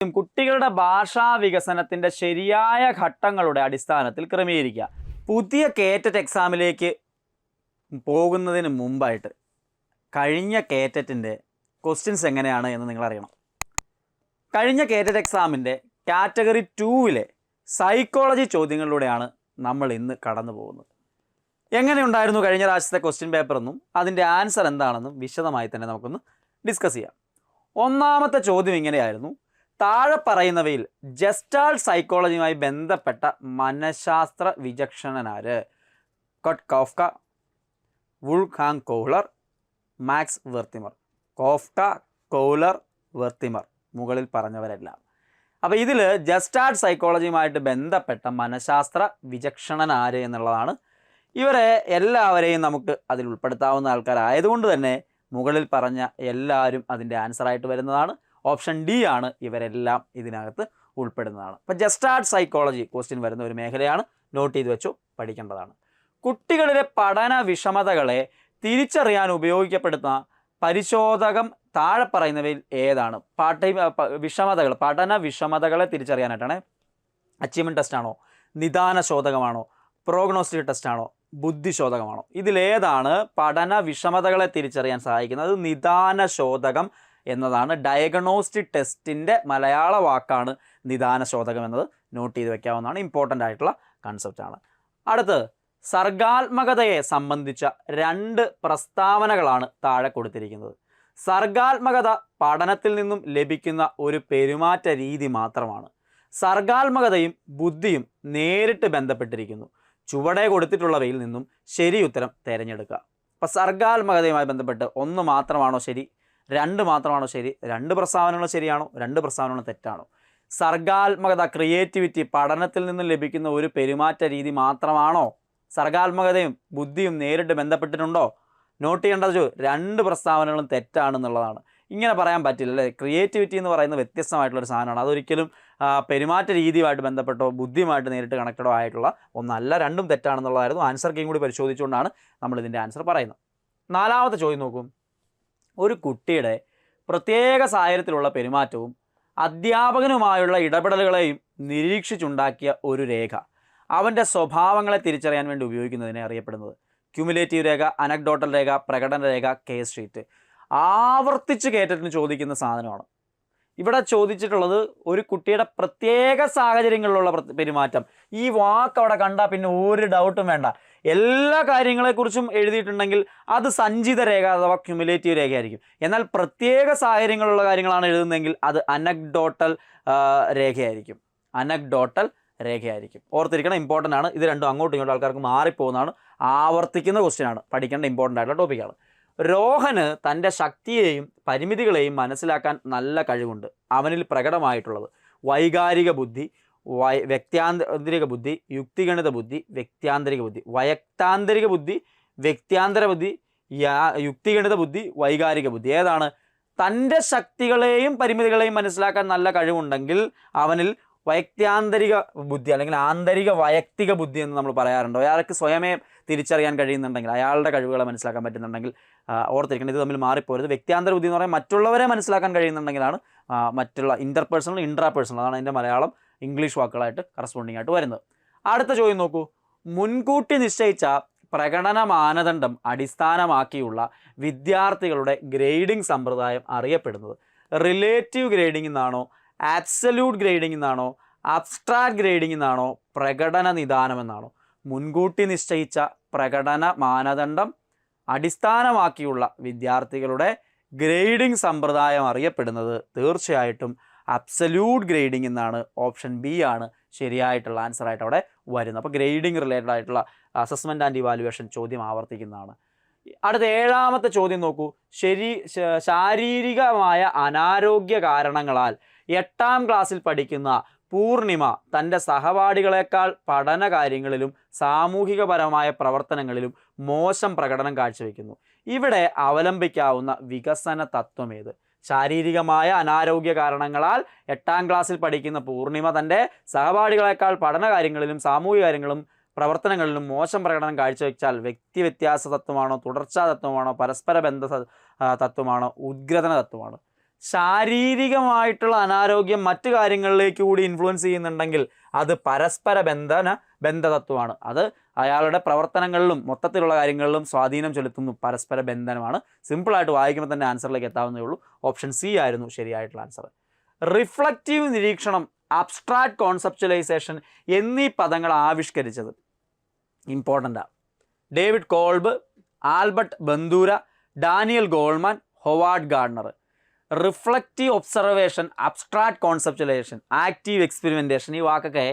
കുട്ടികളുടെ ഭാഷാ വികസനത്തിൻ്റെ ശരിയായ ഘട്ടങ്ങളുടെ അടിസ്ഥാനത്തിൽ ക്രമീകരിക്കുക. പുതിയ കേറ്ററ്റ് എക്സാമിലേക്ക് പോകുന്നതിന് മുമ്പായിട്ട് കഴിഞ്ഞ കേറ്ററ്റിൻ്റെ ക്വസ്റ്റ്യൻസ് എങ്ങനെയാണ് എന്ന് നിങ്ങളറിയണം. കഴിഞ്ഞ കേറ്ററ്റ് എക്സാമിൻ്റെ കാറ്റഗറി 2-ലെ സൈക്കോളജി ചോദ്യങ്ങളിലൂടെയാണ് നമ്മൾ ഇന്ന് കടന്നു പോകുന്നത്. എങ്ങനെയുണ്ടായിരുന്നു കഴിഞ്ഞ പ്രാവശ്യത്തെ ക്വസ്റ്റ്യൻ പേപ്പറെന്നും അതിൻ്റെ ആൻസർ എന്താണെന്നും വിശദമായി തന്നെ നമുക്കൊന്ന് ഡിസ്കസ് ചെയ്യാം. ഒന്നാമത്തെ ചോദ്യം ഇങ്ങനെയായിരുന്നു: താഴെ പറയുന്നവയിൽ ജസ്റ്റാൾട്ട് സൈക്കോളജിയുമായി ബന്ധപ്പെട്ട മനഃശാസ്ത്ര വിചക്ഷണനാര്? കോഫ്ക, വുൾഫ്ഗാങ് കൗലർ, മാക്സ് വെർത്തിമർ. കോഫ്ക, കൗലർ, വെർത്തിമർ, മുകളിൽ പറഞ്ഞവരെല്ലാം. അപ്പോൾ ഇതിൽ ജസ്റ്റാൾട്ട് സൈക്കോളജിയുമായിട്ട് ബന്ധപ്പെട്ട മനഃശാസ്ത്ര വിചക്ഷണനാര് എന്നുള്ളതാണ്. ഇവരെ എല്ലാവരെയും നമുക്ക് അതിൽ ഉൾപ്പെടുത്താവുന്ന ആൾക്കാരായതുകൊണ്ട് തന്നെ മുകളിൽ പറഞ്ഞ എല്ലാവരും അതിൻ്റെ ആൻസറായിട്ട് വരുന്നതാണ്. ഓപ്ഷൻ ഡി ആണ് ഇവരെല്ലാം ഇതിനകത്ത് ഉൾപ്പെടുന്നതാണ്. അപ്പോൾ ജസ്റ്റാൾട്ട് സൈക്കോളജി ക്വസ്റ്റ്യൻ വരുന്ന ഒരു മേഖലയാണ്. നോട്ട് ചെയ്ത് വെച്ചു, പഠിക്കേണ്ടതാണ്. കുട്ടികളിലെ പഠന വിഷമതകളെ തിരിച്ചറിയാൻ ഉപയോഗിക്കപ്പെടുന്ന പരിശോധകം താഴെ പറയുന്നവയിൽ ഏതാണ്? പഠന വിഷമതകളെ തിരിച്ചറിയാനായിട്ടാണ്. Achievement ടെസ്റ്റാണോ, നിദാന ശോധകമാണോ, prognostic ടെസ്റ്റാണോ, ബുദ്ധിശോധകമാണോ? ഇതിലേതാണ് പഠന വിഷമതകളെ തിരിച്ചറിയാൻ സഹായിക്കുന്നത്? നിദാന ശോധകം എന്നതാണ്. ഡയഗ്നോസ്റ്റിക് ടെസ്റ്റിൻ്റെ മലയാള വാക്കാണ് നിദാന ശോധകം എന്നത്. നോട്ട് ചെയ്ത് വെക്കാവുന്നതാണ്. ഇമ്പോർട്ടൻ്റ് ആയിട്ടുള്ള കൺസെപ്റ്റാണ്. അടുത്ത് സർഗാത്മകതയെ സംബന്ധിച്ച 2 പ്രസ്താവനകളാണ് താഴെ കൊടുത്തിരിക്കുന്നത്. സർഗാത്മകത പഠനത്തിൽ നിന്നും ലഭിക്കുന്ന ഒരു പെരുമാറ്റ രീതി മാത്രമാണ്. സർഗാത്മകതയും ബുദ്ധിയും നേരിട്ട് ബന്ധപ്പെട്ടിരിക്കുന്നു. ചുവടെ കൊടുത്തിട്ടുള്ളവയിൽ നിന്നും ശരി ഉത്തരം തിരഞ്ഞെടുക്കുക. അപ്പോൾ സർഗാത്മകതയുമായി ബന്ധപ്പെട്ട് 1 മാത്രമാണോ ശരി, 2 മാത്രമാണോ ശരി, 2 പ്രസ്താവനകൾ ശരിയാണോ, 2 പ്രസ്താവനകൾ തെറ്റാണോ? സർഗാത്മകത, ക്രിയേറ്റിവിറ്റി പഠനത്തിൽ നിന്നും ലഭിക്കുന്ന ഒരു പെരുമാറ്റ രീതി മാത്രമാണോ? സർഗാത്മകതയും ബുദ്ധിയും നേരിട്ട് ബന്ധപ്പെട്ടിട്ടുണ്ടോ? നോട്ട് ചെയ്യേണ്ടത് 2 പ്രസ്താവനകളും തെറ്റാണെന്നുള്ളതാണ്. ഇങ്ങനെ പറയാൻ പറ്റില്ല അല്ലേ? ക്രിയേറ്റിവിറ്റി എന്ന് പറയുന്നത് വ്യത്യസ്തമായിട്ടുള്ളൊരു സാധനമാണ്. അതൊരിക്കലും പെരുമാറ്റ രീതിയുമായിട്ട് ബന്ധപ്പെട്ടോ ബുദ്ധിയുമായിട്ട് നേരിട്ട് കണക്റ്റഡോ ആയിട്ടുള്ള ഒന്നല്ല. 2ഉം തെറ്റാണെന്നുള്ളതായിരുന്നു. ആൻസർ കീയും കൂടി പരിശോധിച്ചുകൊണ്ടാണ് നമ്മളിതിൻ്റെ ആൻസർ പറയുന്നത്. 4ാമത്തെ ചോദ്യം നോക്കൂ. ഒരു കുട്ടിയുടെ പ്രത്യേക സാഹചര്യത്തിലുള്ള പെരുമാറ്റവും അധ്യാപകനുമായുള്ള ഇടപെടലുകളെയും നിരീക്ഷിച്ചുണ്ടാക്കിയ ഒരു രേഖ അവൻ്റെ സ്വഭാവങ്ങളെ തിരിച്ചറിയാൻ വേണ്ടി ഉപയോഗിക്കുന്നതിനെ അറിയപ്പെടുന്നത് ക്യുമുലേറ്റീവ് രേഖ, അനക്ഡോട്ടൽ രേഖ, പ്രകടന രേഖ, കേസ് ഷീറ്റ്. ആവർത്തിച്ച് കേറ്ററ്റിന് ചോദിക്കുന്ന സാധനമാണ്. ഇവിടെ ചോദിച്ചിട്ടുള്ളത് ഒരു കുട്ടിയുടെ പ്രത്യേക സാഹചര്യങ്ങളിലുള്ള പെരുമാറ്റം. ഈ വാക്ക് അവിടെ കണ്ടാൽ പിന്നെ ഒരു ഡൗട്ടും വേണ്ട. എല്ലാ കാര്യങ്ങളെക്കുറിച്ചും എഴുതിയിട്ടുണ്ടെങ്കിൽ അത് സഞ്ചിത രേഖ അഥവാ ക്യുമുലേറ്റീവ് രേഖയായിരിക്കും. എന്നാൽ പ്രത്യേക സാഹചര്യങ്ങളുള്ള കാര്യങ്ങളാണ് എഴുതുന്നതെങ്കിൽ അത് അനക്ഡോട്ടൽ രേഖയായിരിക്കും. അനക്ഡോട്ടൽ രേഖയായിരിക്കും. ഓർത്തിരിക്കണം, ഇമ്പോർട്ടൻ്റ് ആണ്. ഇത് രണ്ടും അങ്ങോട്ടും ഇങ്ങോട്ടും ആൾക്കാർക്ക് മാറിപ്പോകുന്നതാണ്. ആവർത്തിക്കുന്ന ക്വസ്റ്റ്യനാണ്, പഠിക്കേണ്ട ഇമ്പോർട്ടൻ്റ് ആയിട്ടുള്ള ടോപ്പിക്കാണ്. രോഹന് തൻ്റെ ശക്തിയെയും പരിമിതികളെയും മനസ്സിലാക്കാൻ നല്ല കഴിവുണ്ട്. അവനിൽ പ്രകടമായിട്ടുള്ളത് വൈകാരിക ബുദ്ധി, വ്യക്താന്തരിക ബുദ്ധി, യുക്തിഗണിത ബുദ്ധി, വ്യക്താന്തരിക ബുദ്ധി. വൈക്താന്തരിക ബുദ്ധി, വ്യക്താന്തര ബുദ്ധി, യുക്തിഗണിത ബുദ്ധി, വൈകാരിക ബുദ്ധി. ഏതാണ്? തൻ്റെ ശക്തികളെയും പരിമിതികളെയും മനസ്സിലാക്കാൻ നല്ല കഴിവുണ്ടെങ്കിൽ അവനിൽ വൈക്താന്തരിക ബുദ്ധി അല്ലെങ്കിൽ ആന്തരിക വൈയക്തിക ബുദ്ധി എന്ന് നമ്മൾ പറയാറുണ്ട്. അയാൾക്ക് സ്വയമേ തിരിച്ചറിയാൻ കഴിയുന്നുണ്ടെങ്കിൽ, അയാളുടെ കഴിവുകളെ മനസ്സിലാക്കാൻ പറ്റുന്നുണ്ടെങ്കിൽ, ഓർത്തിരിക്കണം, ഇത് തമ്മിൽ മാറിപ്പോരുത്. വ്യക്താന്തര ബുദ്ധി എന്ന് പറയുമ്പോൾ മറ്റുള്ളവരെ മനസ്സിലാക്കാൻ കഴിയുന്നുണ്ടെങ്കിലാണ് മറ്റുള്ള ഇൻ്റർപേഴ്സണൽ, ഇൻട്രാപേഴ്സണൽ, അതാണ് അതിൻ്റെ മലയാളം ഇംഗ്ലീഷ് വാക്കുകളായിട്ട് കറസ്പോണ്ടിങ് ആയിട്ട് വരുന്നത്. അടുത്ത ചോദ്യം നോക്കൂ. മുൻകൂട്ടി നിശ്ചയിച്ച പ്രകടന മാനദണ്ഡം അടിസ്ഥാനമാക്കിയുള്ള വിദ്യാർത്ഥികളുടെ ഗ്രേഡിംഗ് സമ്പ്രദായം അറിയപ്പെടുന്നത് റിലേറ്റീവ് ഗ്രേഡിംഗ് എന്നാണോ, ആബ്സല്യൂട്ട് ഗ്രേഡിംഗ് എന്നാണോ, അബ്സ്ട്രാക്ട് ഗ്രേഡിംഗ് എന്നാണോ, പ്രകടന നിദാനം എന്നാണോ? മുൻകൂട്ടി നിശ്ചയിച്ച പ്രകടന മാനദണ്ഡം അടിസ്ഥാനമാക്കിയുള്ള വിദ്യാർത്ഥികളുടെ ഗ്രേഡിംഗ് സമ്പ്രദായം അറിയപ്പെടുന്നത് തീർച്ചയായിട്ടും അബ്സല്യൂട്ട് ഗ്രേഡിംഗ് എന്നാണ്. ഓപ്ഷൻ ബി ആണ് ശരിയായിട്ടുള്ള ആൻസറായിട്ട് അവിടെ വരുന്നത്. അപ്പോൾ ഗ്രേഡിംഗ് റിലേറ്റഡ് ആയിട്ടുള്ള അസസ്മെൻറ്റ് ആൻഡ് ഇവാലുവേഷൻ ചോദ്യം ആവർത്തിക്കുന്നതാണ്. അടുത്ത 7ാമത്തെ ചോദ്യം നോക്കൂ. ശാരീരികമായ അനാരോഗ്യ കാരണങ്ങളാൽ 8ാം ക്ലാസ്സിൽ പഠിക്കുന്ന പൂർണിമ തൻ്റെ സഹപാഠികളെക്കാൾ പഠന കാര്യങ്ങളിലും സാമൂഹികപരമായ പ്രവർത്തനങ്ങളിലും മോശം പ്രകടനം കാഴ്ചവെക്കുന്നു. ഇവിടെ അവലംബിക്കാവുന്ന വികസന തത്വമേത്? ശാരീരികമായ അനാരോഗ്യ കാരണങ്ങളാൽ 8ാം ക്ലാസ്സിൽ പഠിക്കുന്ന പൂർണിമ തൻ്റെ സഹപാഠികളെക്കാൾ പഠന കാര്യങ്ങളിലും സാമൂഹിക കാര്യങ്ങളും പ്രവർത്തനങ്ങളിലും മോശം പ്രകടനം കാഴ്ചവെച്ചാൽ വ്യക്തി വ്യത്യാസ തത്വമാണോ, തുടർച്ചാ തത്വമാണോ, പരസ്പര ബന്ധ തത്വമാണോ, ഉദ്ഗ്രഥന തത്വമാണോ? ശാരീരികമായിട്ടുള്ള അനാരോഗ്യം മറ്റു കാര്യങ്ങളിലേക്ക് കൂടി ഇൻഫ്ലുവൻസ് ചെയ്യുന്നുണ്ടെങ്കിൽ അത് പരസ്പര ബന്ധതത്വമാണ്. അത് അയാളുടെ പ്രവർത്തനങ്ങളിലും മൊത്തത്തിലുള്ള കാര്യങ്ങളിലും സ്വാധീനം ചെലുത്തുന്നു. പരസ്പര ബന്ധനമാണ്. സിമ്പിളായിട്ട് വായിക്കുമ്പോൾ തന്നെ ആൻസറിലേക്ക് എത്താവുന്നേ ഉള്ളൂ. ഓപ്ഷൻ സി ആയിരുന്നു ശരിയായിട്ടുള്ള ആൻസർ. റിഫ്ലക്റ്റീവ് നിരീക്ഷണം, അബ്സ്ട്രാക്ട് കോൺസെപ്ച്വലൈസേഷൻ എന്നീ പദങ്ങൾ ആവിഷ്കരിച്ചത് ഇമ്പോർട്ടൻ്റാണ്. David Kolb, Albert Bandura, Daniel Goleman, Howard Gardner. Reflective observation, abstract conceptualisation, active experimentation, ഈ വാക്കൊക്കെ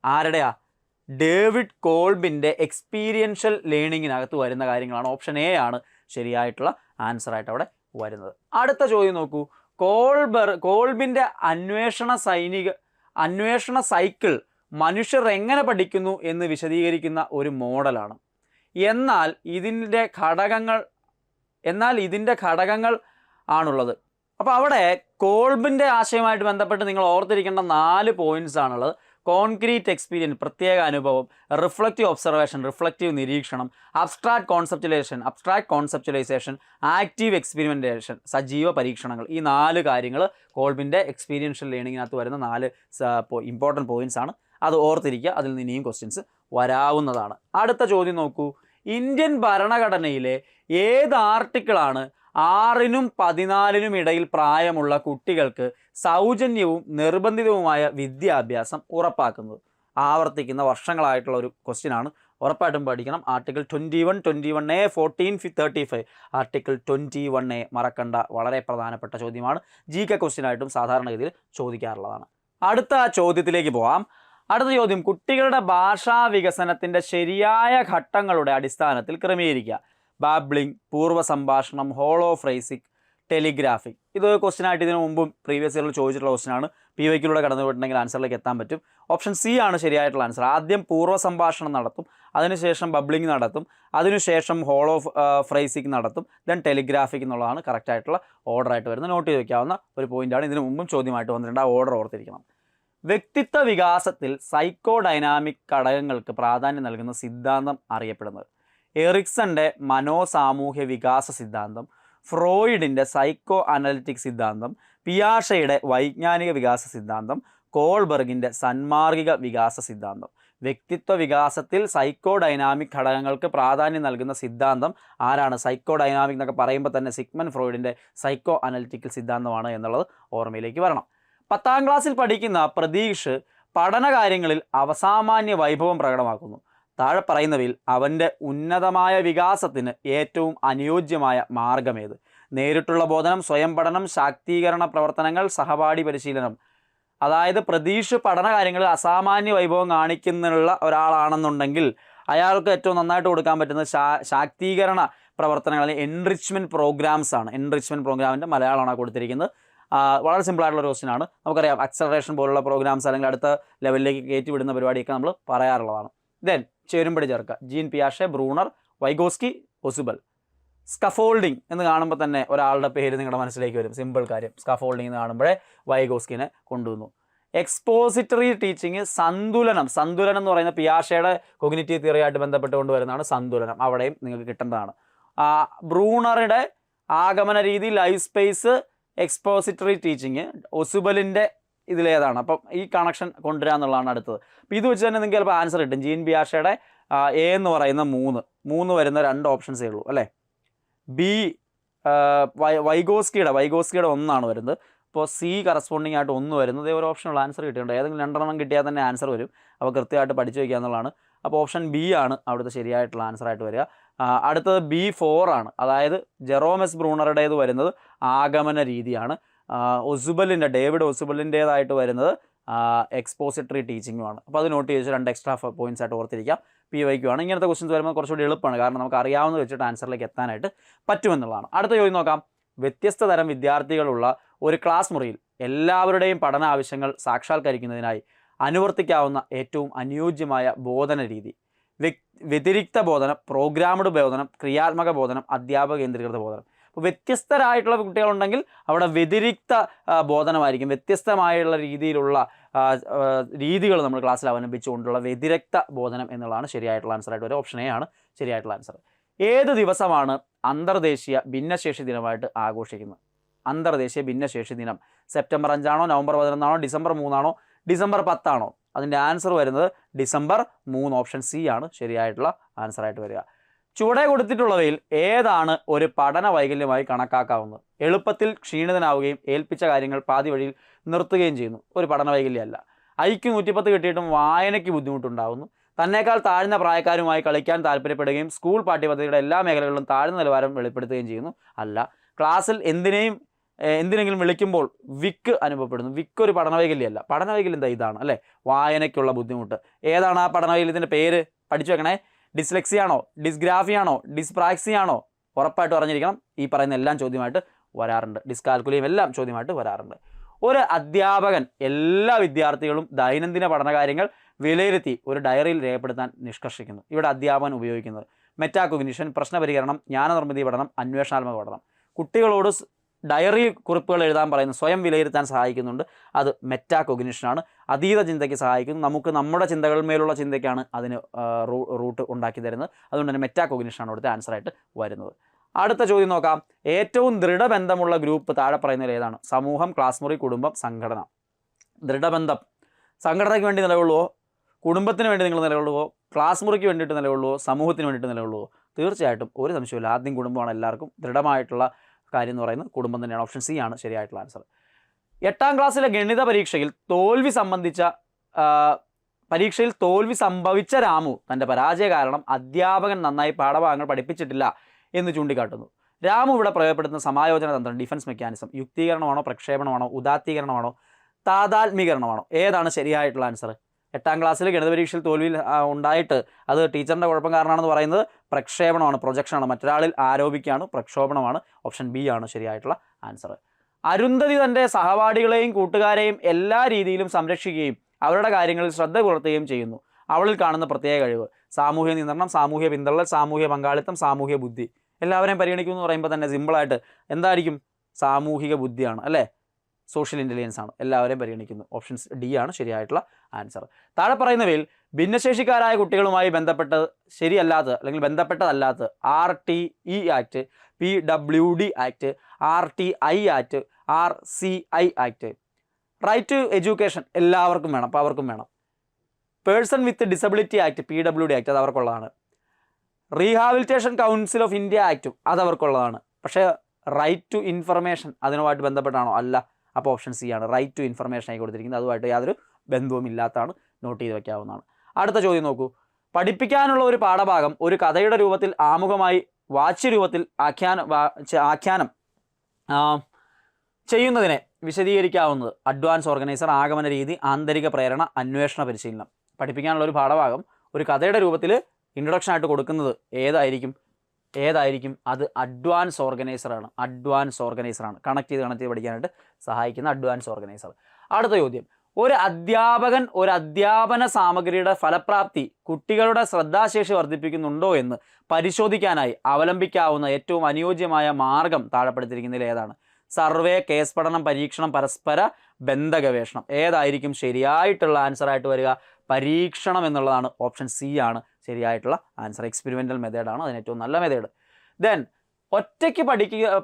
ആരുടെയാ? ഡേവിഡ് കോൾബിൻ്റെ എക്സ്പീരിയൻഷ്യൽ ലേണിങ്ങിനകത്ത് വരുന്ന കാര്യങ്ങളാണ്. ഓപ്ഷൻ എ ആണ് ശരിയായിട്ടുള്ള ആൻസറായിട്ട് അവിടെ വരുന്നത്. അടുത്ത ചോദ്യം നോക്കൂ. കോൾബിൻ്റെ അന്വേഷണ സൈക്കിൾ മനുഷ്യർ എങ്ങനെ പഠിക്കുന്നു എന്ന് വിശദീകരിക്കുന്ന ഒരു മോഡലാണ്. എന്നാൽ ഇതിൻ്റെ ഘടകങ്ങൾ ആണുള്ളത്. അപ്പോൾ അവിടെ കോൾബിൻ്റെ ആശയമായിട്ട് ബന്ധപ്പെട്ട് നിങ്ങൾ ഓർത്തിരിക്കേണ്ട 4 പോയിന്റ്സ് ആണുള്ളത്. കോൺക്രീറ്റ് എക്സ്പീരിയൻസ്, പ്രത്യേക അനുഭവം, റിഫ്ലക്റ്റീവ് ഒബ്സർവേഷൻ, റിഫ്ലക്റ്റീവ് നിരീക്ഷണം, അബ്സ്ട്രാക്ട് കോൺസെപ്ച്വലൈസേഷൻ, ആക്റ്റീവ് എക്സ്പെരിമെൻറ്റേഷൻ, സജീവ പരീക്ഷണങ്ങൾ. ഈ 4 കാര്യങ്ങൾ കോൾബിൻ്റെ എക്സ്പീരിയൻഷ്യൽ ലേണിങ്ങിനകത്ത് വരുന്ന 4 ഇമ്പോർട്ടൻറ്റ് പോയിന്റ്സ് ആണ്. അത് ഓർത്തിരിക്കുക. അതിൽ നിന്ന് ഇനിയും ക്വസ്റ്റ്യൻസ് വരാവുന്നതാണ്. അടുത്ത ചോദ്യം നോക്കൂ. ഇന്ത്യൻ ഭരണഘടനയിലെ ഏത് ആർട്ടിക്കിളാണ് 6നും 14നും ഇടയിൽ പ്രായമുള്ള കുട്ടികൾക്ക് സൗജന്യവും നിർബന്ധിതവുമായ വിദ്യാഭ്യാസം ഉറപ്പാക്കുന്നത്? ആവർത്തിക്കുന്ന വർഷങ്ങളായിട്ടുള്ള ഒരു ക്വസ്റ്റ്യനാണ്. ഉറപ്പായിട്ടും പഠിക്കണം. Article 21, 21A, 14, 35. ആർട്ടിക്കിൾ 21A മറക്കണ്ട, വളരെ പ്രധാനപ്പെട്ട ചോദ്യമാണ്. GK ക്വസ്റ്റ്യനായിട്ടും സാധാരണഗതിയിൽ ചോദിക്കാറുള്ളതാണ്. അടുത്ത ചോദ്യത്തിലേക്ക് പോവാം. അടുത്ത ചോദ്യം, കുട്ടികളുടെ ഭാഷാ വികസനത്തിൻ്റെ ശരിയായ ഘട്ടങ്ങളുടെ അടിസ്ഥാനത്തിൽ ക്രമീകരിക്കുക. ബാബ്ലിംഗ്, പൂർവ്വ സംഭാഷണം, ഹോളോ ഫ്രേസിക്, ടെലിഗ്രാഫിക്. ഇത് ക്വസ്റ്റ്യനായിട്ട് ഇതിനു മുമ്പും പ്രീവിയസ് ഇയറിൽ ചോദിച്ചിട്ടുള്ള ക്വസ്റ്റ്യനാണ്. PYQയിലൂടെ കടന്നു പോയിട്ടുണ്ടെങ്കിൽ ആൻസറിലേക്ക് എത്താൻ പറ്റും. ഓപ്ഷൻ സി ആണ് ശരിയായിട്ടുള്ള ആൻസർ. ആദ്യം പൂർവ്വ സംഭാഷണം നടത്തും, അതിനുശേഷം ബബ്ലിംഗ് നടത്തും, അതിനുശേഷം ഹോളോ ഫ്രേസിക് നടത്തും, ദെൻ ടെലിഗ്രാഫിക് എന്നുള്ളതാണ് കറക്റ്റായിട്ടുള്ള ഓർഡറായിട്ട് വരുന്നത്. നോട്ട് ചെയ്ത് വയ്ക്കാവുന്ന ഒരു പോയിൻ്റാണ്. ഇതിനു മുമ്പും ചോദ്യമായിട്ട് വന്നിട്ടുണ്ട്. ആ ഓർഡർ ഓർത്തിരിക്കണം. വ്യക്തിത്വ വികാസത്തിൽ സൈക്കോ ഡൈനാമിക് ഘടകങ്ങൾക്ക് പ്രാധാന്യം നൽകുന്ന സിദ്ധാന്തം അറിയപ്പെടുന്നത്? എറിക്സന്റെ മനോസാമൂഹ്യ വികാസ സിദ്ധാന്തം, ഫ്രോയിഡിൻ്റെ സൈക്കോ അനലിറ്റിക് സിദ്ധാന്തം, പിയാഷയുടെ വൈജ്ഞാനിക വികാസ സിദ്ധാന്തം, കോൾബർഗിൻ്റെ സന്മാർഗിക വികാസ സിദ്ധാന്തം. വ്യക്തിത്വ വികാസത്തിൽ സൈക്കോ ഡൈനാമിക് ഘടകങ്ങൾക്ക് പ്രാധാന്യം നൽകുന്ന സിദ്ധാന്തം ആരാണ്? സൈക്കോ ഡൈനാമിക് എന്നൊക്കെ പറയുമ്പോൾ തന്നെ സിഗ്മണ്ട് ഫ്രോയിഡിൻ്റെ സൈക്കോ അനലിറ്റിക്കൽ സിദ്ധാന്തമാണ് എന്നുള്ളത് ഓർമ്മയിലേക്ക് വരണം. 10ാം ക്ലാസ്സിൽ പഠിക്കുന്ന പ്രതീക്ഷ് പഠനകാര്യങ്ങളിൽ അസാമാന്യ വൈഭവം പ്രകടമാക്കുന്നു. താഴെ പറയുന്നവയിൽ അവൻ്റെ ഉന്നതമായ വികാസത്തിന് ഏറ്റവും അനുയോജ്യമായ മാർഗമേത്? നേരിട്ടുള്ള ബോധനം, സ്വയം പഠനം, ശാക്തീകരണ പ്രവർത്തനങ്ങൾ, സഹപാഠി പരിശീലനം. അതായത് പ്രതീക്ഷ പഠനകാര്യങ്ങളിൽ അസാമാന്യ വൈഭവം കാണിക്കുന്നുള്ള ഒരാളാണെന്നുണ്ടെങ്കിൽ അയാൾക്ക് ഏറ്റവും നന്നായിട്ട് കൊടുക്കാൻ പറ്റുന്നത് ശാക്തീകരണ പ്രവർത്തനങ്ങൾ, അല്ലെങ്കിൽ എൻറിച്ച്മെൻറ്റ് പ്രോഗ്രാംസ് ആണ്. എൻറിച്ച്മെൻറ്റ് പ്രോഗ്രാമിൻ്റെ മലയാളമാണ് കൊടുത്തിരിക്കുന്നത്. വളരെ സിമ്പിളായിട്ടുള്ള ഒരു ക്വസ്റ്റ്യനാണ്. നമുക്കറിയാം അക്സലറേഷൻ പോലുള്ള പ്രോഗ്രാംസ് അല്ലെങ്കിൽ അടുത്ത ലെവലിലേക്ക് കയറ്റി വിടുന്ന പരിപാടിയൊക്കെ നമ്മൾ പറയാറുള്ളതാണ്. ദെൻ ചേരുമ്പടി ചേർക്കുക. ജീൻ പിയാഷെ, ബ്രൂണർ, വൈഗോസ്കി, ഒസുബൽ. സ്കഫോൾഡിങ് എന്ന് കാണുമ്പോൾ തന്നെ ഒരാളുടെ പേര് നിങ്ങളുടെ മനസ്സിലേക്ക് വരും. സിമ്പിൾ കാര്യം. സ്കഫോൾഡിങ് എന്ന് കാണുമ്പോഴേ വൈഗോസ്കിനെ കൊണ്ടുവന്നു. എക്സ്പോസിറ്ററി ടീച്ചിങ്, സന്തുലനം എന്ന് പറയുന്ന പിയാഷയുടെ കൊഗ്നിറ്റീവ് തിയറിയായിട്ട് ബന്ധപ്പെട്ട് കൊണ്ടുവരുന്നതാണ് സന്തുലനം. അവിടെയും നിങ്ങൾക്ക് കിട്ടേണ്ടതാണ്. ബ്രൂണറുടെ ആഗമന രീതി, ലൈഫ് സ്പേസ്, എക്സ്പോസിറ്ററി ടീച്ചിങ്. ഒസുബലിൻ്റെ ഇതിലേതാണ്? അപ്പം ഈ കണക്ഷൻ കൊണ്ടുവരിക എന്നുള്ളതാണ് അടുത്തത്. അപ്പോൾ ഇത് വെച്ച് തന്നെ നിങ്ങൾക്ക് ചിലപ്പോൾ ആൻസർ കിട്ടും. ജീൻ പിയാഷയുടെ എ എന്ന് പറയുന്ന 3 വരുന്ന 2 ഓപ്ഷൻസേ ഉള്ളൂ അല്ലേ. ബി വൈഗോസ്കിയുടെ 1 വരുന്നത്. അപ്പോൾ സി കറസ്പോണ്ടിങ് ആയിട്ട് 1 വരുന്നത്. ഒരു ഓപ്ഷനുള്ള ആൻസർ കിട്ടിയിട്ടുണ്ട്. ഏതെങ്കിലും 2 കിട്ടിയാൽ തന്നെ ആൻസർ വരും. അപ്പോൾ കൃത്യമായിട്ട് പഠിച്ചു വയ്ക്കുക എന്നുള്ളതാണ്. അപ്പോൾ ഓപ്ഷൻ ബി ആണ് അവിടുത്തെ ശരിയായിട്ടുള്ള ആൻസറായിട്ട് വരിക. അടുത്തത് B4 ആണ്. അതായത് ജെറോമസ് ബ്രൂണറുടേത് വരുന്നത് ആഗമന രീതിയാണ്. ഡേവിഡ് ഒസുബലിൻ്റേതായിട്ട് വരുന്നത് എക്സ്പോസിറ്ററി ടീച്ചിങ്ങുമാണ്. അപ്പോൾ അത് നോട്ട് ചെയ്ത് 2 എക്സ്ട്രാ പോയിന്റ്സ് ആയിട്ട് ഓർത്തിരിക്കാം. PYQ ആണ്. ഇങ്ങനത്തെ ക്വസ്റ്റ്യൻസ് വരുമ്പോൾ കുറച്ചുകൂടി എളുപ്പമാണ്. കാരണം നമുക്ക് അറിയാവുന്നത് വെച്ചിട്ട് ആൻസറിലേക്ക് എത്താനായിട്ട് പറ്റുമെന്നുള്ളതാണ്. അടുത്ത ചോദ്യം നോക്കാം. വ്യത്യസ്ത തരം വിദ്യാർത്ഥികളുള്ള ഒരു ക്ലാസ് മുറിയിൽ എല്ലാവരുടെയും പഠന ആവശ്യങ്ങൾ സാക്ഷാത്കരിക്കുന്നതിനായി അനുവർത്തിക്കാവുന്ന ഏറ്റവും അനുയോജ്യമായ ബോധന രീതി? വ്യതിരിക്ത ബോധനം, പ്രോഗ്രാംഡ് ബോധനം, ക്രിയാത്മക ബോധനം, അധ്യാപക കേന്ദ്രീകൃത ബോധനം. അപ്പോൾ വ്യത്യസ്തരായിട്ടുള്ള കുട്ടികളുണ്ടെങ്കിൽ അവിടെ വ്യതിരിക്ത ബോധനമായിരിക്കും. വ്യത്യസ്തമായുള്ള രീതിയിലുള്ള രീതികൾ നമ്മൾ ക്ലാസ്സിൽ അവലംബിച്ചുകൊണ്ടുള്ള വ്യതിരിക്ത ബോധനം എന്നുള്ളതാണ് ശരിയായിട്ടുള്ള ആൻസറായിട്ട് വരും. ഓപ്ഷൻ എ ആണ് ശരിയായിട്ടുള്ള ആൻസർ. ഏത് ദിവസമാണ് അന്തർദേശീയ ഭിന്നശേഷി ദിനമായിട്ട് ആഘോഷിക്കുന്നത്? അന്തർദേശീയ ഭിന്നശേഷി ദിനം? സെപ്റ്റംബർ 5 ആണോ, നവംബർ 11 ആണോ, ഡിസംബർ 3 ആണോ, ഡിസംബർ 10 ആണോ? അതിൻ്റെ ആൻസർ വരുന്നത് ഡിസംബർ 3, ഓപ്ഷൻ സി ആണ് ശരിയായിട്ടുള്ള ആൻസറായിട്ട് വരിക. ചുവടെ കൊടുത്തിട്ടുള്ളവയിൽ ഏതാണ് ഒരു പഠന വൈകല്യമായി കണക്കാക്കാവുന്നത്? എളുപ്പത്തിൽ ക്ഷീണിതനാവുകയും ഏൽപ്പിച്ച കാര്യങ്ങൾ പാതി വഴിയിൽ നിർത്തുകയും ചെയ്യുന്നു. ഒരു പഠന വൈകല്യമല്ല. ഐക്യു 110 കിട്ടിയിട്ടും വായനയ്ക്ക് ബുദ്ധിമുട്ടുണ്ടാകുന്നു. തന്നേക്കാൾ താഴ്ന്ന പ്രായക്കാരുമായി കളിക്കാൻ താല്പര്യപ്പെടുകയും സ്കൂൾ പാഠ്യപദ്ധതിയുടെ എല്ലാ മേഖലകളിലും താഴ്ന്ന നിലവാരം വെളിപ്പെടുത്തുകയും ചെയ്യുന്നു. അല്ല. ക്ലാസ്സിൽ എന്തിനെങ്കിലും വിളിക്കുമ്പോൾ വിക്ക് അനുഭവപ്പെടുന്നു. വിക്ക് ഒരു പഠന വൈകല്യമല്ല. പഠന വൈകല്യം എന്താ? ഇതാണ് അല്ലേ, വായനയ്ക്കുള്ള ബുദ്ധിമുട്ട്. ഏതാണ് ആ പഠന വൈകല്യത്തിൻ്റെ പേര്? പഠിച്ചു വെക്കണേ. ഡിസ്ലെക്സിയാണോ, ഡിസ്ഗ്രാഫിയാണോ, ഡിസ്പ്രാക്സിയാണോ? ഉറപ്പായിട്ട് അറിഞ്ഞിരിക്കണം. ഈ പറയുന്ന എല്ലാം ചോദ്യമായിട്ട് വരാറുണ്ട്. ഡിസ്കാൽക്കുലിയും എല്ലാം ചോദ്യമായിട്ട് വരാറുണ്ട്. ഒരു അധ്യാപകൻ എല്ലാ വിദ്യാർത്ഥികളും ദൈനംദിന പഠനകാര്യങ്ങൾ വിലയിരുത്തി ഒരു ഡയറിയിൽ രേഖപ്പെടുത്താൻ നിഷ്കർഷിക്കുന്നു. ഇവിടെ അധ്യാപകൻ ഉപയോഗിക്കുന്നത് മെറ്റാകോഗ്നിഷൻ, പ്രശ്നപരിഹരണം, ജ്ഞാനനിർമ്മിതി പഠനം, അന്വേഷണാത്മക പഠനം. കുട്ടികളോട് ഡയറി കുറിപ്പുകൾ എഴുതാൻ പറയുന്നു, സ്വയം വിലയിരുത്താൻ സഹായിക്കുന്നുണ്ട്. അത് മെറ്റാകോഗ്നിഷനാണ്. അതീത ചിന്തയ്ക്ക് സഹായിക്കുന്നു. നമുക്ക് നമ്മുടെ ചിന്തകളിന്മേലുള്ള ചിന്തയ്ക്കാണ് അതിന് റൂട്ട് ഉണ്ടാക്കി തരുന്നത്. അതുകൊണ്ട് തന്നെ മെറ്റാകോഗ്നിഷനാണ് ഇവിടുത്തെ ആൻസറായിട്ട് വരുന്നത്. അടുത്ത ചോദ്യം നോക്കാം. ഏറ്റവും ദൃഢബന്ധമുള്ള ഗ്രൂപ്പ് താഴെ പറയുന്നതിൽ ഏതാണ്? സമൂഹം, ക്ലാസ് മുറി, കുടുംബം, സംഘടന. ദൃഢബന്ധം സംഘടനയ്ക്ക് വേണ്ടി നിലകൊള്ളുവോ, കുടുംബത്തിന് വേണ്ടി നിങ്ങൾ നിലകൊള്ളുവോ, ക്ലാസ് മുറിക്ക് വേണ്ടിയിട്ട് നിലകൊള്ളുവോ, സമൂഹത്തിന് വേണ്ടിയിട്ട് നിലകൊള്ളുവോ? തീർച്ചയായിട്ടും ഒരു സംശയമില്ല, ആദ്യം കുടുംബമാണ്. എല്ലാവർക്കും ദൃഢമായിട്ടുള്ള കാര്യം എന്ന് പറയുന്നത് കുടുംബം തന്നെയാണ്. ഓപ്ഷൻ സി ആണ് ശരിയായിട്ടുള്ള ആൻസർ. 8ാം ക്ലാസ്സിലെ ഗണിത പരീക്ഷയിൽ തോൽവി സംഭവിച്ച രാമു തൻ്റെ പരാജയ കാരണം അധ്യാപകൻ നന്നായി പാഠഭാഗങ്ങൾ പഠിപ്പിച്ചിട്ടില്ല എന്ന് ചൂണ്ടിക്കാട്ടുന്നു. രാമു ഇവിടെ പ്രയോജനപ്പെടുത്തുന്ന സമായോജന തന്ത്രം, ഡിഫൻസ് മെക്കാനിസം, യുക്തീകരണമാണോ, പ്രക്ഷേപണമാണോ, ഉദാത്തീകരണമാണോ, താതാത്മീകരണമാണോ? ഏതാണ് ശരിയായിട്ടുള്ള ആൻസർ? 8ാം ക്ലാസ്സിൽ ഗണിത പരീക്ഷയിൽ തോൽവിയിൽ ഉണ്ടായിട്ട് അത് ടീച്ചറിൻ്റെ കുഴപ്പം കാരണമാണെന്ന് പറയുന്നത് പ്രക്ഷേപണമാണ്, പ്രൊജക്ഷനാണ്. മറ്റൊരാളിൽ ആരോപിക്കുകയാണ്, പ്രക്ഷോഭണമാണ്. ഓപ്ഷൻ ബി ആണ് ശരിയായിട്ടുള്ള ആൻസർ. അരുന്ധതി തൻ്റെ സഹപാഠികളെയും കൂട്ടുകാരെയും എല്ലാ രീതിയിലും സംരക്ഷിക്കുകയും അവരുടെ കാര്യങ്ങളിൽ ശ്രദ്ധ പുലർത്തുകയും ചെയ്യുന്നു. അവളിൽ കാണുന്ന പ്രത്യേക കഴിവ്? സാമൂഹ്യ നിയന്ത്രണം, സാമൂഹ്യ പിന്തള്ളൽ, സാമൂഹ്യ പങ്കാളിത്തം, സാമൂഹ്യ ബുദ്ധി. എല്ലാവരെയും പരിഗണിക്കുന്നു എന്ന് പറയുമ്പോൾ തന്നെ സിമ്പിളായിട്ട് എന്തായിരിക്കും? സാമൂഹിക ബുദ്ധിയാണ് അല്ലേ, സോഷ്യൽ ഇൻ്റലിജൻസ് ആണ്. എല്ലാവരെയും പരിഗണിക്കുന്നു. ഓപ്ഷൻ ഡി ആണ് ശരിയായിട്ടുള്ള ആൻസർ. താഴെ പറയുന്നവയിൽ ഭിന്നശേഷിക്കാരായ കുട്ടികളുമായി ബന്ധപ്പെട്ടതല്ലാത്ത RTE act, PWD act, RTI act, RCI act. Right to education എല്ലാവർക്കും വേണം, അപ്പോൾ അവർക്കും വേണം. Person with disability act, PWD act, അത് അവർക്കുള്ളതാണ്. റീഹാബിലിറ്റേഷൻ കൗൺസിൽ ഓഫ് ഇന്ത്യ ആക്റ്റും അത് അവർക്കുള്ളതാണ്. പക്ഷേ റൈറ്റ് ടു ഇൻഫർമേഷൻ അതിനുമായിട്ട് ബന്ധപ്പെട്ടാണോ? അല്ല. അപ്പോൾ ഓപ്ഷൻ സി ആണ്. റൈറ്റ് ടു ഇൻഫർമേഷൻ ആയി കൊടുത്തിരിക്കുന്നത്. അതുമായിട്ട് യാതൊരു ബന്ധവും ഇല്ലാത്തതാണ്. നോട്ട് ചെയ്ത് വയ്ക്കാവുന്നതാണ്. അടുത്ത ചോദ്യം നോക്കൂ. പഠിപ്പിക്കാനുള്ള ഒരു പാഠഭാഗം ഒരു കഥയുടെ രൂപത്തിൽ ആമുഖമായി വാച്യരൂപത്തിൽ ആഖ്യാനം ചെയ്യുന്നതിനെ വിശദീകരിക്കാവുന്നത്? അഡ്വാൻസ് ഓർഗനൈസർ, ആഗമന രീതി, ആന്തരിക പ്രേരണ, അന്വേഷണ പരിശീലനം. പഠിപ്പിക്കാനുള്ള ഒരു പാഠഭാഗം ഒരു കഥയുടെ രൂപത്തിൽ ഇൻട്രൊഡക്ഷൻ ആയിട്ട് കൊടുക്കുന്നത് ഏതായിരിക്കും? അത് അഡ്വാൻസ് ഓർഗനൈസറാണ്. കണക്ട് ചെയ്ത് പഠിക്കാനായിട്ട് സഹായിക്കുന്ന അഡ്വാൻസ് ഓർഗനൈസർ. അടുത്ത ചോദ്യം. ഒരു അധ്യാപകൻ ഒരു അധ്യാപന സാമഗ്രിയുടെ ഫലപ്രാപ്തി കുട്ടികളുടെ ശ്രദ്ധാശേഷി വർദ്ധിപ്പിക്കുന്നുണ്ടോ എന്ന് പരിശോധിക്കാനായി അവലംബിക്കാവുന്ന ഏറ്റവും അനുയോജ്യമായ മാർഗം താഴെപ്പെടുത്തിയിരിക്കുന്നതിൽ ഏതാണ്? സർവേ, കേസ് പഠനം, പരീക്ഷണം, പരസ്പര ബന്ധ ഗവേഷണം. ഏതായിരിക്കും ശരിയായിട്ടുള്ള ആൻസറായിട്ട് വരിക? പരീക്ഷണം എന്നുള്ളതാണ്. ഓപ്ഷൻ സി ആണ് ശരിയായിട്ടുള്ള ആൻസർ. എക്സ്പെരിമെൻ്റൽ മെത്തേഡാണ് അതിന് ഏറ്റവും നല്ല മെത്തേഡ്. ദെൻ ഒറ്റയ്ക്ക്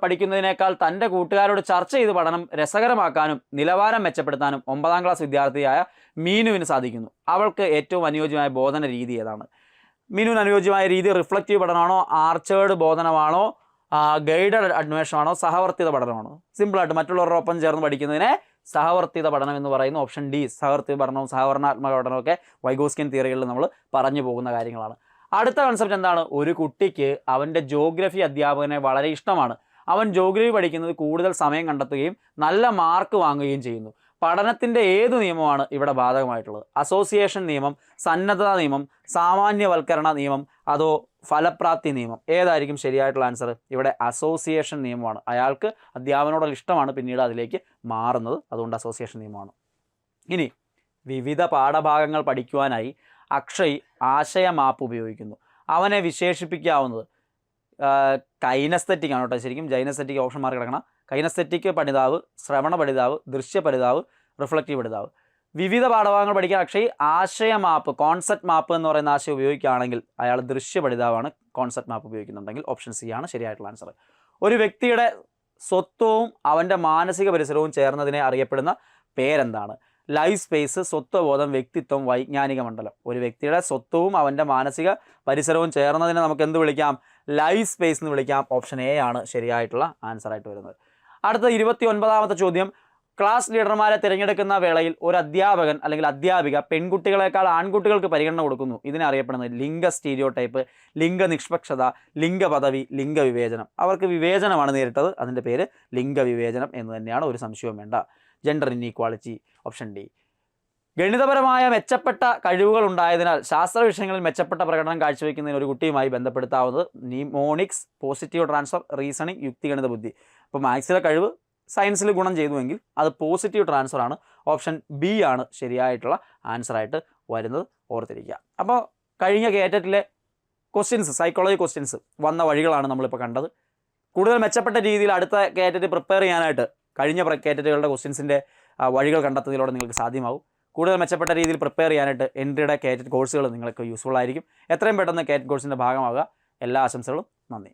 പഠിക്കുന്നതിനേക്കാൾ തൻ്റെ കൂട്ടുകാരോട് ചർച്ച ചെയ്ത് പഠനം രസകരമാക്കാനും നിലവാരം മെച്ചപ്പെടുത്താനും 9ാം ക്ലാസ് വിദ്യാർത്ഥിയായ മീനുവിന് സാധിക്കുന്നു. അവൾക്ക് ഏറ്റവും അനുയോജ്യമായ ബോധന രീതി ഏതാണ്? മീനുവിന് അനുയോജ്യമായ രീതി റിഫ്ലക്റ്റീവ് പഠനമാണോ, ആർച്ചേർഡ് ബോധനമാണോ, ഗൈഡഡ് അന്വേഷണമാണോ, സഹവർത്തിത പഠനമാണോ? സിമ്പിളായിട്ട് മറ്റുള്ളവരുടെ ഒപ്പം ചേർന്ന് പഠിക്കുന്നതിനെ സഹവർത്തിത പഠനം എന്ന് പറയുന്ന ഓപ്ഷൻ ഡി. സഹവർത്തിത പഠനവും സഹകരണാത്മക പഠനമൊക്കെ വൈഗോസ്കിൻ തിയറികളിൽ നമ്മൾ പറഞ്ഞു പോകുന്ന കാര്യങ്ങളാണ്. അടുത്ത കൺസെപ്റ്റ് എന്താണ്? ഒരു കുട്ടിക്ക് അവൻ്റെ ജോഗ്രഫി അധ്യാപകനെ വളരെ ഇഷ്ടമാണ്. അവൻ ജോഗ്രഫി പഠിക്കുന്നത് കൂടുതൽ സമയം കണ്ടെത്തുകയും നല്ല മാർക്ക് വാങ്ങുകയും ചെയ്യുന്നു. പഠനത്തിൻ്റെ ഏത് നിയമമാണ് ഇവിടെ ബാധകമായിട്ടുള്ളത്? അസോസിയേഷൻ നിയമം, സന്നദ്ധതാ നിയമം, സാമാന്യവൽക്കരണ നിയമം, അതോ ഫലപ്രാപ്തി നിയമം? ഏതായിരിക്കും ശരിയായിട്ടുള്ള ആൻസർ? ഇവിടെ അസോസിയേഷൻ നിയമമാണ്. അയാൾക്ക് അധ്യാപനോടുള്ള ഇഷ്ടമാണ് പിന്നീട് അതിലേക്ക് മാറുന്നത്. അതുകൊണ്ട് അസോസിയേഷൻ നിയമമാണ്. ഇനി വിവിധ പാഠഭാഗങ്ങൾ പഠിക്കുവാനായി അക്ഷയ് ആശയ മാപ്പ് ഉപയോഗിക്കുന്നു. അവനെ വിശേഷിപ്പിക്കാവുന്നത് കൈനസ്തെറ്റിക് ആണ് കേട്ടോ. ശരിക്കും ജൈനസ്തെറ്റിക് ഓപ്ഷൻ മാർക്ക് കിടക്കണം. കൈനസ്തെറ്റിക് പഠിതാവ്, ശ്രവണ പഠിതാവ്, ദൃശ്യ പഠിതാവ്, റിഫ്ലക്റ്റീവ് പഠിതാവ്. വിവിധ പാഠഭാഗങ്ങൾ പഠിക്കാൻ അക്ഷയ് ആശയ മാപ്പ്, കോൺസെപ്റ്റ് മാപ്പ് എന്ന് പറയുന്ന ആശയം ഉപയോഗിക്കുകയാണെങ്കിൽ അയാൾ ദൃശ്യ പഠിതാവാണ്. കോൺസെപ്റ്റ് മാപ്പ് ഉപയോഗിക്കുന്നുണ്ടെങ്കിൽ ഓപ്ഷൻ സി ആണ് ശരിയായിട്ടുള്ള ആൻസർ. ഒരു വ്യക്തിയുടെ സ്വത്വവും അവൻ്റെ മാനസിക പരിസരവും ചേർന്നതിനെ അറിയപ്പെടുന്ന പേരെന്താണ്? ലൈഫ് സ്പേസ്, സ്വത്വബോധം, വ്യക്തിത്വം, വൈജ്ഞാനിക മണ്ഡലം. ഒരു വ്യക്തിയുടെ സ്വത്വവും അവൻ്റെ മാനസിക പരിസരവും ചേർന്നതിനെ നമുക്ക് എന്ത് വിളിക്കാം? ലൈഫ് സ്പേസ് എന്ന് വിളിക്കാം. ഓപ്ഷൻ എ ആണ് ശരിയായിട്ടുള്ള ആൻസർ ആയിട്ട് വരുന്നത്. അടുത്ത 29ാമത്തെ ചോദ്യം. ക്ലാസ് ലീഡർമാരെ തിരഞ്ഞെടുക്കുന്ന വേളയിൽ ഒരു അധ്യാപകൻ അല്ലെങ്കിൽ അധ്യാപിക പെൺകുട്ടികളെക്കാൾ ആൺകുട്ടികൾക്ക് പരിഗണന കൊടുക്കുന്നു. ഇതിനെ അറിയപ്പെടുന്നത് ലിംഗ സ്റ്റീരിയോ ടൈപ്പ്, ലിംഗനിഷ്പക്ഷത, ലിംഗപദവി, ലിംഗവിവേചനം. അവർക്ക് വിവേചനമാണ് നേരിട്ടത്. അതിൻ്റെ പേര് ലിംഗവിവേചനം എന്ന് തന്നെയാണ്, ഒരു സംശയവും വേണ്ട. Gender inequality. Option D. ഗണിതപരമായ മെച്ചപ്പെട്ട കഴിവുകൾ ഉണ്ടായതിനാൽ ശാസ്ത്ര വിഷയങ്ങളിൽ മെച്ചപ്പെട്ട പ്രകടനം കാഴ്ചവെക്കുന്നതിന് ഒരു കുട്ടിയുമായി ബന്ധപ്പെടുത്താവുന്നത് നിമോണിക്സ്, പോസിറ്റീവ് ട്രാൻസ്ഫർ, റീസണിങ്, യുക്തിഗണിത ബുദ്ധി. അപ്പോൾ മാത്സിലെ കഴിവ് സയൻസിൽ ഗുണം ചെയ്തുവെങ്കിൽ അത് പോസിറ്റീവ് ട്രാൻസ്ഫർ ആണ്. ഓപ്ഷൻ ബി ആണ് ശരിയായിട്ടുള്ള ആൻസറായിട്ട് വരുന്നത്, ഓർത്തിരിക്കുക. അപ്പോൾ കഴിഞ്ഞ കേറ്ററ്റിലെ ക്വസ്റ്റ്യൻസ്, സൈക്കോളജി ക്വസ്റ്റ്യൻസ് വന്ന വഴികളാണ് നമ്മളിപ്പോൾ കണ്ടത്. കൂടുതൽ മെച്ചപ്പെട്ട രീതിയിൽ അടുത്ത കേറ്ററ്റ് പ്രിപ്പയർ ചെയ്യാനായിട്ട് കഴിഞ്ഞ കേറ്ററ്റുകളുടെ ക്വസ്റ്റ്യൻസിൻ്റെ വഴികൾ കണ്ടെത്തുന്നതിലൂടെ നിങ്ങൾക്ക് സാധ്യമാവും. കൂടുതൽ മെച്ചപ്പെട്ട രീതിയിൽ പ്രിപ്പയർ ചെയ്യാനായിട്ട് എൻട്രിയുടെ കേറ്ററ്റ് കോഴ്സുകൾ നിങ്ങൾക്ക് യൂസ്ഫുൾ ആയിരിക്കും. എത്രയും പെട്ടെന്ന് കേറ്ററ്റ് കോഴ്സിൻ്റെ ഭാഗമാകുക. എല്ലാ ആശംസകളും. നന്ദി.